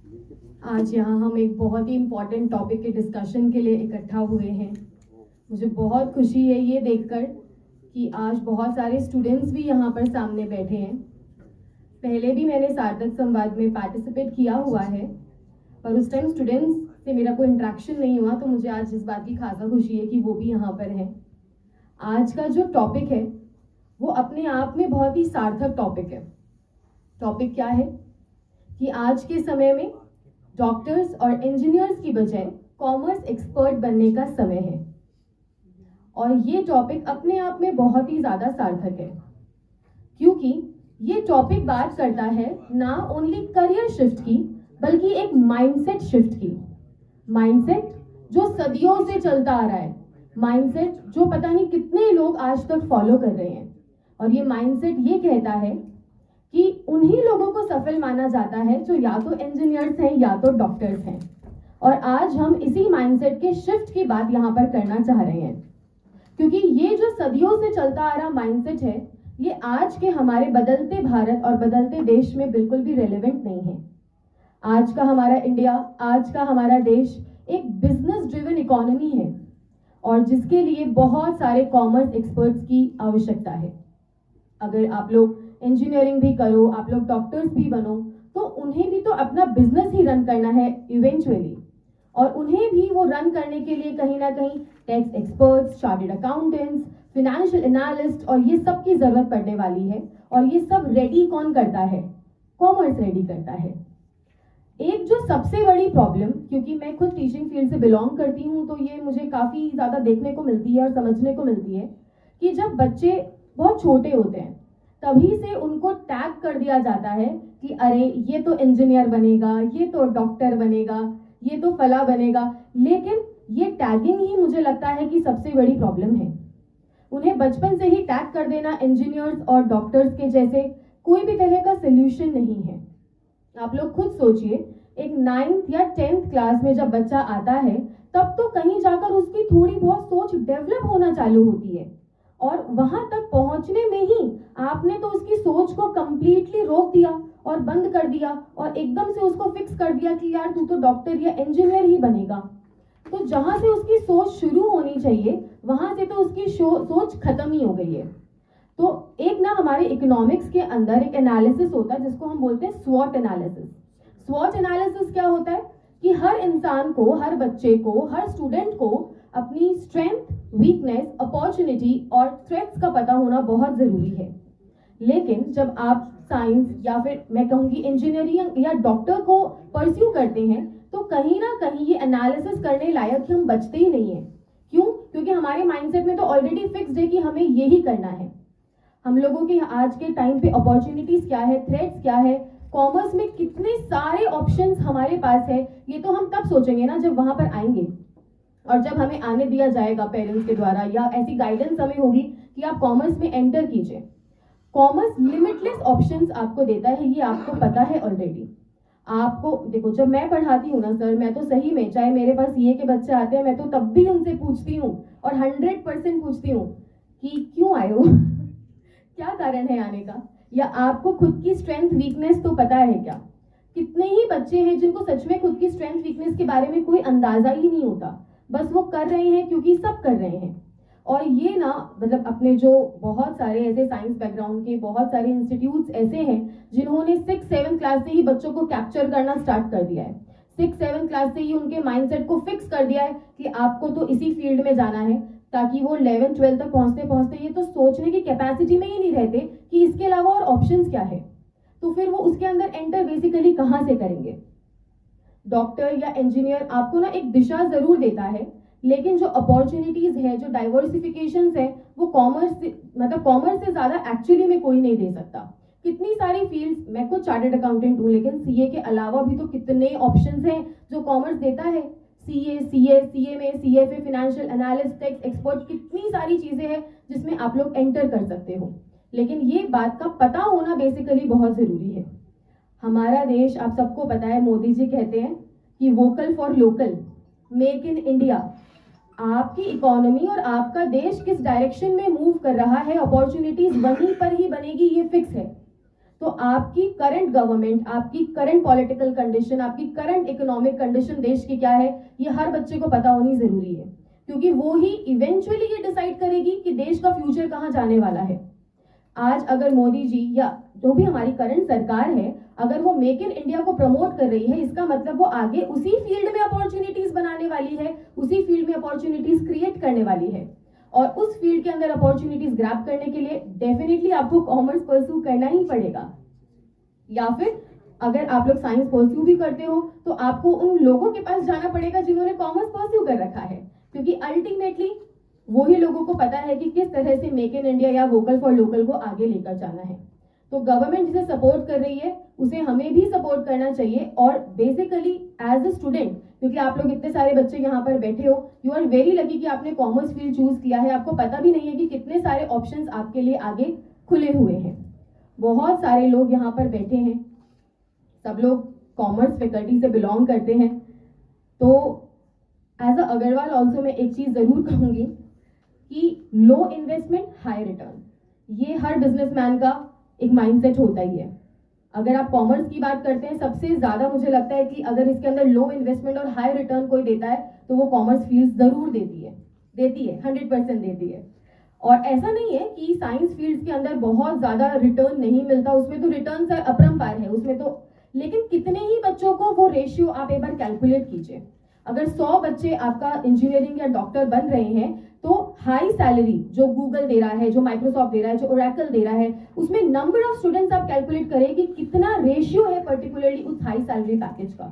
आज यहाँ हम एक बहुत ही इम्पॉर्टेंट टॉपिक के डिस्कशन के लिए इकट्ठा हुए हैं। मुझे बहुत खुशी है ये देखकर कि आज बहुत सारे स्टूडेंट्स भी यहाँ पर सामने बैठे हैं। पहले भी मैंने सार्थक संवाद में पार्टिसिपेट किया हुआ है, पर उस टाइम स्टूडेंट्स से मेरा कोई इंट्रैक्शन नहीं हुआ, तो मुझे आज इस बात की खासा खुशी है कि वो भी यहाँ पर हैं। आज का जो टॉपिक है वो अपने आप में बहुत ही सार्थक टॉपिक है। टॉपिक क्या है कि आज के समय में डॉक्टर्स और इंजीनियर्स की बजाय कॉमर्स एक्सपर्ट बनने का समय है। और ये टॉपिक अपने आप में बहुत ही ज़्यादा सार्थक है, क्योंकि ये टॉपिक बात करता है ना ओनली करियर शिफ्ट की, बल्कि एक माइंडसेट शिफ्ट की। माइंडसेट जो सदियों से चलता आ रहा है, माइंडसेट जो पता नहीं कितने लोग आज तक फॉलो कर रहे हैं। और ये माइंडसेट ये कहता है कि उन्हीं लोगों को सफल माना जाता है जो या तो इंजीनियर्स हैं या तो डॉक्टर्स हैं। और आज हम इसी माइंडसेट के शिफ्ट की बात यहाँ पर करना चाह रहे हैं, क्योंकि ये जो सदियों से चलता आ रहा माइंडसेट है, ये आज के हमारे बदलते भारत और बदलते देश में बिल्कुल भी रेलेवेंट नहीं है। आज का हमारा इंडिया, आज का हमारा देश एक बिजनेस ड्रिवन इकोनॉमी है, और जिसके लिए बहुत सारे कॉमर्स एक्सपर्ट्स की आवश्यकता है। अगर आप लोग इंजीनियरिंग भी करो, आप लोग डॉक्टर्स भी बनो, तो उन्हें भी तो अपना बिजनेस ही रन करना है इवेंचुअली। और उन्हें भी वो रन करने के लिए कहीं ना कहीं tax experts, chartered accountants, financial analyst और ये सब की जरूरत पड़ने वाली है। और ये सब रेडी कौन करता है? कॉमर्स रेडी करता है। एक जो सबसे बड़ी प्रॉब्लम, क्योंकि मैं खुद टीचिंग फील्ड से बिलोंग करती हूँ, तो ये मुझे काफ़ी ज़्यादा देखने को मिलती है और समझने को मिलती है कि जब बच्चे बहुत छोटे होते हैं तभी से उनको टैग कर दिया जाता है कि अरे ये तो इंजीनियर बनेगा, ये तो डॉक्टर बनेगा, ये तो फला बनेगा। लेकिन ये टैगिंग ही मुझे लगता है कि सबसे बड़ी प्रॉब्लम है। उन्हें बचपन से ही टैग कर देना इंजीनियर्स और डॉक्टर्स के जैसे कोई भी तरह का सोल्यूशन नहीं है। आप लोग खुद सोचिए, एक 9th या 10th क्लास में जब बच्चा आता है तब तो कहीं जाकर उसकी थोड़ी बहुत सोच डेवलप होना चालू होती है, और वहां तक पहुंचने में ही आपने तो उसकी सोच को कंप्लीटली रोक दिया और बंद कर दिया और एकदम से उसको फिक्स कर दिया कि यार तू तो डॉक्टर या इंजीनियर ही बनेगा। तो जहां से उसकी सोच शुरू होनी चाहिए वहां से तो उसकी सोच खत्म ही हो गई है। तो एक ना हमारे इकोनॉमिक्स के अंदर एक एनालिसिस होता है जिसको हम बोलते हैं स्वॉट एनालिसिस। स्वॉट एनालिसिस क्या होता है कि हर इंसान को, हर बच्चे को, हर स्टूडेंट को अपनी स्ट्रेंथ, वीकनेस, अपॉर्चुनिटी और थ्रेट्स का पता होना बहुत जरूरी है। लेकिन जब आप साइंस या फिर मैं कहूँगी इंजीनियरिंग या डॉक्टर को परस्यू करते हैं तो कहीं ना कहीं ये एनालिसिस करने लायक हम बचते ही नहीं है। क्यों? क्योंकि हमारे माइंडसेट में तो ऑलरेडी फिक्स्ड है कि हमें यही करना है। हम लोगों के आज के टाइम पे अपॉर्चुनिटीज क्या है, थ्रेट्स क्या है, कॉमर्स में कितने सारे ऑप्शंस हमारे पास है, ये तो हम तब सोचेंगे ना जब वहां पर आएंगे। और जब हमें आने दिया जाएगा पेरेंट्स के द्वारा या ऐसी गाइडेंस हमें होगी कि आप कॉमर्स में एंटर कीजिए। कॉमर्स लिमिटलेस ऑप्शंस आपको देता है, ये आपको पता है ऑलरेडी। आपको देखो, जब मैं पढ़ाती हूँ ना सर, मैं तो सही में, चाहे मेरे पास ये के बच्चे आते हैं, मैं तो तब भी उनसे पूछती हूँ और 100% पूछती हूँ कि क्यों आए हो क्या कारण है आने का, या आपको खुद की स्ट्रेंथ वीकनेस तो पता है क्या? कितने ही बच्चे हैं जिनको सच में खुद की स्ट्रेंथ वीकनेस के बारे में कोई अंदाजा ही नहीं होता, बस वो कर रहे हैं क्योंकि सब कर रहे हैं। और ये ना मतलब अपने जो बहुत सारे ऐसे साइंस बैकग्राउंड के बहुत सारे इंस्टीट्यूट्स ऐसे हैं जिन्होंने 6-7 क्लास से ही बच्चों को कैप्चर करना स्टार्ट कर दिया है। 6-7 क्लास से ही उनके माइंडसेट को फिक्स कर दिया है कि आपको तो इसी फील्ड में जाना है, ताकि वो 11-12 तक पहुंचते पहुंचते ये तो सोचने की कैपेसिटी में ही नहीं रहते कि इसके अलावा और ऑप्शंस क्या है। तो फिर वो उसके अंदर एंटर बेसिकली कहां से करेंगे? डॉक्टर या इंजीनियर आपको ना एक दिशा जरूर देता है, लेकिन जो अपॉर्चुनिटीज है, जो डाइवर्सिफिकेशन है, वो कॉमर्स से ज्यादा एक्चुअली में कोई नहीं दे सकता। कितनी सारी फील्ड्स, मैं खुद चार्टर्ड अकाउंटेंट हूँ, लेकिन सीए के अलावा भी तो कितने ऑप्शंस हैं जो कॉमर्स देता है। सीए में CFA, financial analyst, tax expert, कितनी सारी चीजें हैं जिसमें आप लोग एंटर कर सकते हो। लेकिन ये बात का पता होना बेसिकली बहुत जरूरी है। हमारा देश, आप सबको पता है, मोदी जी कहते हैं कि vocal for local, make in India. आपकी इकोनॉमी और आपका देश किस डायरेक्शन में मूव कर रहा है, अपॉर्चुनिटीज वहीं पर ही बनेगी, ये फिक्स है। तो आपकी करंट गवर्नमेंट, आपकी करंट पॉलिटिकल कंडीशन, आपकी करंट इकोनॉमिक कंडीशन देश की क्या है, ये हर बच्चे को पता होनी जरूरी है, क्योंकि वो ही इवेंचुअली ये डिसाइड करेगी कि देश का फ्यूचर कहाँ जाने वाला है। आज अगर मोदी जी या जो भी हमारी करंट सरकार है, अगर वो मेक इन इंडिया को प्रमोट कर रही है, इसका मतलब वो आगे उसी फील्ड में अपॉर्चुनिटीज बनाने वाली है, उसी फील्ड में अपॉर्चुनिटीज क्रिएट करने वाली है। और उस फील्ड के अंदर अपॉर्चुनिटीज ग्रैब करने के लिए डेफिनेटली आपको कॉमर्स परस्यू करना ही पड़ेगा, या फिर अगर आप लोग साइंस परस्यू भी करते हो तो आपको उन लोगों के पास जाना पड़ेगा जिन्होंने कॉमर्स परस्यू कर रखा है, क्योंकि अल्टीमेटली वही लोगों को पता है कि किस तरह से मेक इन इंडिया या वोकल फॉर लोकल को आगे लेकर जाना है। तो गवर्नमेंट जिसे सपोर्ट कर रही है उसे हमें भी सपोर्ट करना चाहिए। और बेसिकली एज ए स्टूडेंट, क्योंकि आप लोग इतने सारे बच्चे यहाँ पर बैठे हो, यू आर वेरी लकी कि आपने कॉमर्स फील्ड चूज किया है। आपको पता भी नहीं है कि कितने सारे ऑप्शंस आपके लिए आगे खुले हुए हैं। बहुत सारे लोग यहाँ पर बैठे हैं, सब लोग कॉमर्स फैकल्टी से बिलोंग करते हैं। तो एज अ अग्रवाल ऑल्सो मैं एक चीज जरूर कहूंगी कि लो इन्वेस्टमेंट हाई रिटर्न, ये हर बिजनेसमैन का एक माइंडसेट होता ही है। अगर आप कॉमर्स की बात करते हैं, सबसे ज्यादा मुझे लगता है कि अगर इसके अंदर लो इन्वेस्टमेंट और हाई रिटर्न कोई देता है तो वो कॉमर्स फील्ड जरूर देती है 100% देती है। और ऐसा नहीं है कि साइंस फील्ड्स के अंदर बहुत ज्यादा रिटर्न नहीं मिलता, उसमें तो रिटर्न अपरंपार है उसमें तो, लेकिन कितने ही बच्चों को वो रेशियो आप एक बार कैलकुलेट कीजिए। अगर 100 बच्चे आपका इंजीनियरिंग या डॉक्टर बन रहे हैं तो हाई सैलरी जो गूगल दे रहा है, जो माइक्रोसॉफ्ट दे रहा है, जो ओरेकल दे रहा है, उसमें नंबर ऑफ स्टूडेंट्स आप कैलकुलेट करें कि कितना रेशियो है पर्टिकुलरली उस हाई सैलरी पैकेज का।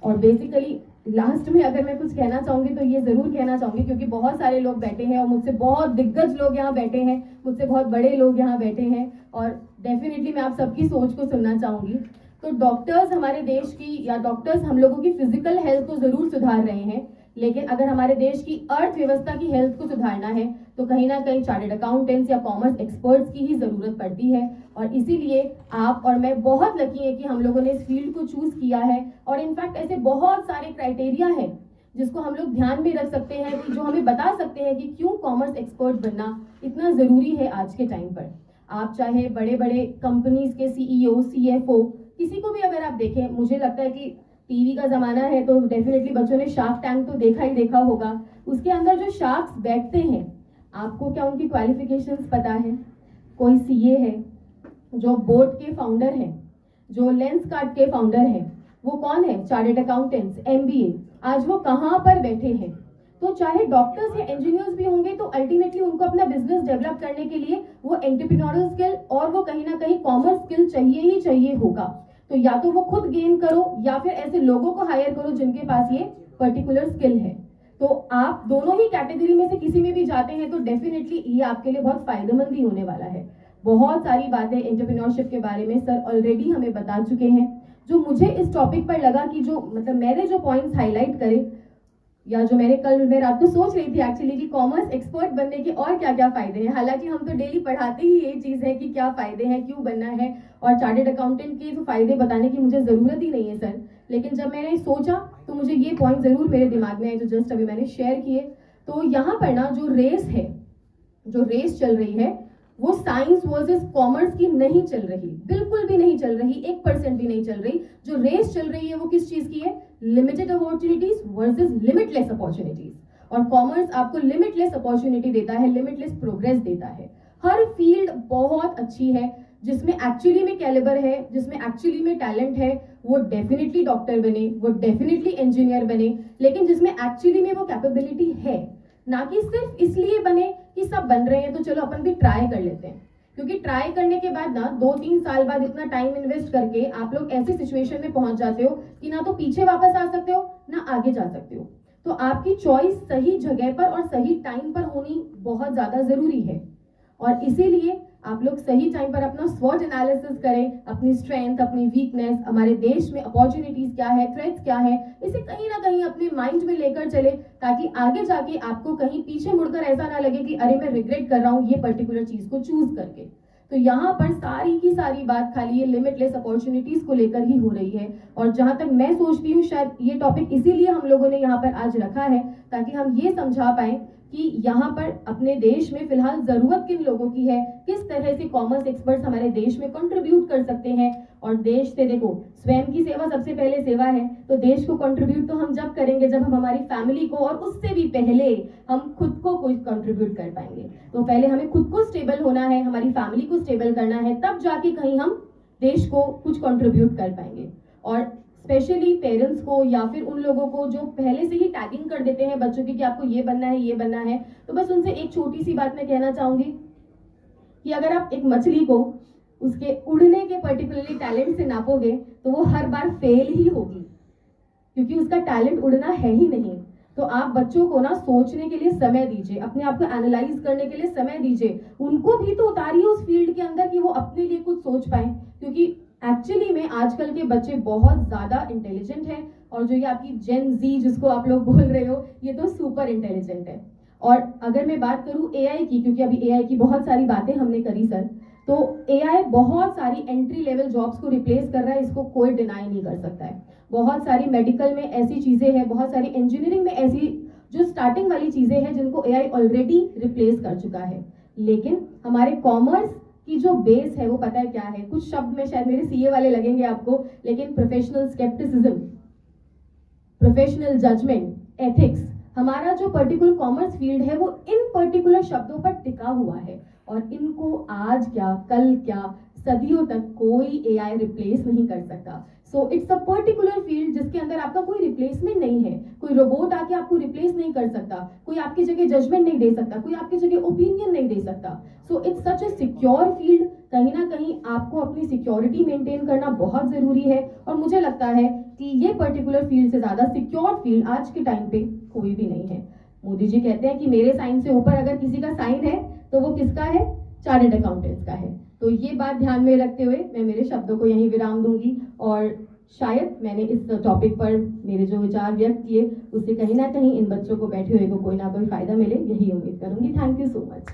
और बेसिकली लास्ट में अगर मैं कुछ कहना चाहूंगी तो ये जरूर कहना चाहूंगी, क्योंकि बहुत सारे लोग बैठे हैं और मुझसे बहुत दिग्गज लोग यहाँ बैठे हैं, मुझसे बहुत बड़े लोग यहाँ बैठे हैं, और डेफिनेटली मैं आप सबकी सोच को सुनना चाहूंगी। तो डॉक्टर्स हमारे देश की, या डॉक्टर्स हम लोगों की फिजिकल हेल्थ को जरूर सुधार रहे हैं, लेकिन अगर हमारे देश की अर्थव्यवस्था की हेल्थ को सुधारना है तो कहीं ना कहीं चार्टर्ड अकाउंटेंट्स या कॉमर्स एक्सपर्ट्स की ही जरूरत पड़ती है। और इसीलिए आप और मैं बहुत लकी है कि हम लोगों ने इस फील्ड को चूज किया है। और इनफैक्ट ऐसे बहुत सारे क्राइटेरिया है जिसको हम लोग ध्यान में रख सकते हैं, जो हमें बता सकते हैं कि क्यों कॉमर्स एक्सपर्ट बनना इतना जरूरी है आज के टाइम पर। आप चाहे बड़े बड़े कंपनीज के सीईओ, सीएफओ, किसी को भी अगर आप देखें, मुझे लगता है कि टीवी का जमाना है तो डेफिनेटली बच्चों ने शार्क टैंक तो देखा होगा। उसके अंदर जो शार्क्स बैठते हैं, आपको क्या उनकी क्वालिफिकेशंस पता है? कोई सीए है, जो बोट के फाउंडर है, जो लेंस कार्ट के फाउंडर है, वो कौन है? Chartered accountants, MBA. आज वो कहाँ पर बैठे हैं? तो चाहे डॉक्टर्स या इंजीनियर्स भी होंगे तो अल्टीमेटली उनको अपना बिजनेस डेवलप करने के लिए वो एंटरप्रेन्योरियल स्किल और वो कहीं ना कहीं कॉमर्स स्किल चाहिए ही चाहिए होगा। तो या तो वो खुद गेन करो या फिर ऐसे लोगों को हायर करो जिनके पास ये पर्टिकुलर स्किल है। तो आप दोनों ही कैटेगरी में से किसी में भी जाते हैं तो डेफिनेटली ये आपके लिए बहुत फायदेमंद ही होने वाला है। बहुत सारी बातें एंटरप्रेन्योरशिप के बारे में सर ऑलरेडी हमें बता चुके हैं। जो मुझे इस टॉपिक पर लगा कि जो मतलब मैंने जो पॉइंट्स हाईलाइट करे, या जो मैंने कल मैं रात को सोच रही थी एक्चुअली कि कॉमर्स एक्सपर्ट बनने के और क्या क्या फायदे हैं। हालांकि हम तो डेली पढ़ाते ही ये चीज़ है कि क्या फायदे हैं, क्यों बनना है, और चार्टर्ड अकाउंटेंट के तो फायदे बताने की मुझे ज़रूरत ही नहीं है सर। लेकिन जब मैंने सोचा तो मुझे ये पॉइंट ज़रूर मेरे दिमाग में आए जो जस्ट अभी मैंने शेयर किए। तो यहाँ पर ना जो रेस चल रही है वो साइंस वर्सेस कॉमर्स की नहीं चल रही, बिल्कुल भी नहीं चल रही, 1% भी नहीं चल रही। जो रेस चल रही है वो किस चीज की है? Limited opportunities versus limitless opportunities. और कॉमर्स आपको लिमिटलेस अपॉर्चुनिटी देता है, लिमिटलेस प्रोग्रेस देता है। हर फील्ड बहुत अच्छी है, जिसमें एक्चुअली में कैलिबर है, जिसमें एक्चुअली में टैलेंट है, वो डेफिनेटली डॉक्टर बने, वो डेफिनेटली इंजीनियर बने। लेकिन जिसमें एक्चुअली में वो कैपेबिलिटी है, ना कि सिर्फ इसलिए बने कि सब बन रहे हैं तो चलो अपन भी ट्राई कर लेते हैं। क्योंकि ट्राई करने के बाद ना 2-3 साल बाद इतना टाइम इन्वेस्ट करके आप लोग ऐसी सिचुएशन में पहुंच जाते हो कि ना तो पीछे वापस आ सकते हो ना आगे जा सकते हो। तो आपकी चॉइस सही जगह पर और सही टाइम पर होनी बहुत ज्यादा जरूरी है। और इसीलिए आप लोग सही टाइम पर अपना स्वॉट एनालिसिस करें, अपनी स्ट्रेंथ, अपनी वीकनेस, हमारे देश में अपॉर्चुनिटीज क्या है, थ्रेट्स क्या है, इसे कहीं ना कहीं अपने माइंड में लेकर चले, ताकि आगे जाके आपको कहीं पीछे मुड़कर ऐसा ना लगे कि अरे मैं रिग्रेट कर रहा हूँ ये पर्टिकुलर चीज को चूज करके। तो यहाँ पर सारी की सारी बात खाली ये लिमिटलेस अपॉर्चुनिटीज को लेकर ही हो रही है। और जहां तक मैं सोचती हूँ शायद ये टॉपिक इसीलिए हम लोगों ने यहाँ पर आज रखा है ताकि हम ये समझा पाए कि यहाँ पर अपने देश में फिलहाल ज़रूरत किन लोगों की है, किस तरह से कॉमर्स एक्सपर्ट्स हमारे देश में कंट्रीब्यूट कर सकते हैं। और देश से देखो, स्वयं की सेवा सबसे पहले सेवा है, तो देश को कंट्रीब्यूट तो हम जब करेंगे जब हम हमारी फैमिली को और उससे भी पहले हम खुद को कुछ कंट्रीब्यूट कर पाएंगे। तो पहले हमें खुद को स्टेबल होना है, हमारी फैमिली को स्टेबल करना है, तब जाके कहीं हम देश को कुछ कंट्रीब्यूट कर पाएंगे। और स्पेशली पेरेंट्स को या फिर उन लोगों को जो पहले से ही टैगिंग कर देते हैं बच्चों की कि आपको ये बनना है, ये बनना है, तो बस उनसे एक छोटी सी बात मैं कहना चाहूंगी कि अगर आप एक मछली को उसके उड़ने के पर्टिकुलरली टैलेंट से नापोगे तो वो हर बार फेल ही होगी, क्योंकि उसका टैलेंट उड़ना है ही नहीं। तो आप बच्चों को ना सोचने के लिए समय दीजिए, अपने आप को एनालाइज करने के लिए समय दीजिए, उनको भी तो उतारिए उस फील्ड के अंदर कि वो अपने लिए कुछ सोच पाए। क्योंकि एक्चुअली में आजकल के बच्चे बहुत ज़्यादा इंटेलिजेंट हैं, और जो ये आपकी जेन जी जिसको आप लोग बोल रहे हो, ये तो सुपर इंटेलिजेंट है। और अगर मैं बात करूँ एआई की, क्योंकि अभी एआई की बहुत सारी बातें हमने करी सर, तो एआई बहुत सारी एंट्री लेवल जॉब्स को रिप्लेस कर रहा है, इसको कोई डिनाई नहीं कर सकता है। बहुत सारी मेडिकल में ऐसी चीज़ें हैं, बहुत सारी इंजीनियरिंग में ऐसी जो स्टार्टिंग वाली चीज़ें हैं जिनको एआई ऑलरेडी रिप्लेस कर चुका है। लेकिन हमारे कॉमर्स की जो बेस है वो पता है क्या है? कुछ शब्द में शायद मेरे सीए वाले लगेंगे आपको, लेकिन professional scepticism, professional judgement, ethics, हमारा जो पर्टिकुलर कॉमर्स फील्ड है वो इन पर्टिकुलर शब्दों पर टिका हुआ है। और इनको आज क्या, कल क्या, सदियों तक कोई एआई रिप्लेस नहीं कर सकता। So it's a particular field जिसके अंदर आपका कोई रिप्लेसमेंट नहीं है। कोई रोबोट आके आपको रिप्लेस नहीं कर सकता, कोई आपकी जगह जजमेंट नहीं दे सकता, कोई आपकी जगह ओपिनियन नहीं दे सकता। So it's such A secure field. कहीं ना कहीं आपको अपनी सिक्योरिटी मेंटेन करना बहुत ज़रूरी है, और मुझे लगता है कि ये पर्टिकुलर फील्ड से ज़्यादा सिक्योर फील्ड आज के टाइम पे कोई भी नहीं है। मोदी जी कहते हैं कि मेरे साइन से ऊपर अगर किसी का साइन है तो वो किसका है? चार्टर्ड अकाउंटेंट्स का है। तो ये बात ध्यान में रखते हुए मैं मेरे शब्दों को यहीं विराम दूंगी, और शायद मैंने इस टॉपिक पर मेरे जो विचार व्यक्त किए उससे कहीं ना कहीं इन बच्चों को, बैठे हुए को कोई ना कोई फायदा मिले, यही उम्मीद करूंगी। Thank you so much.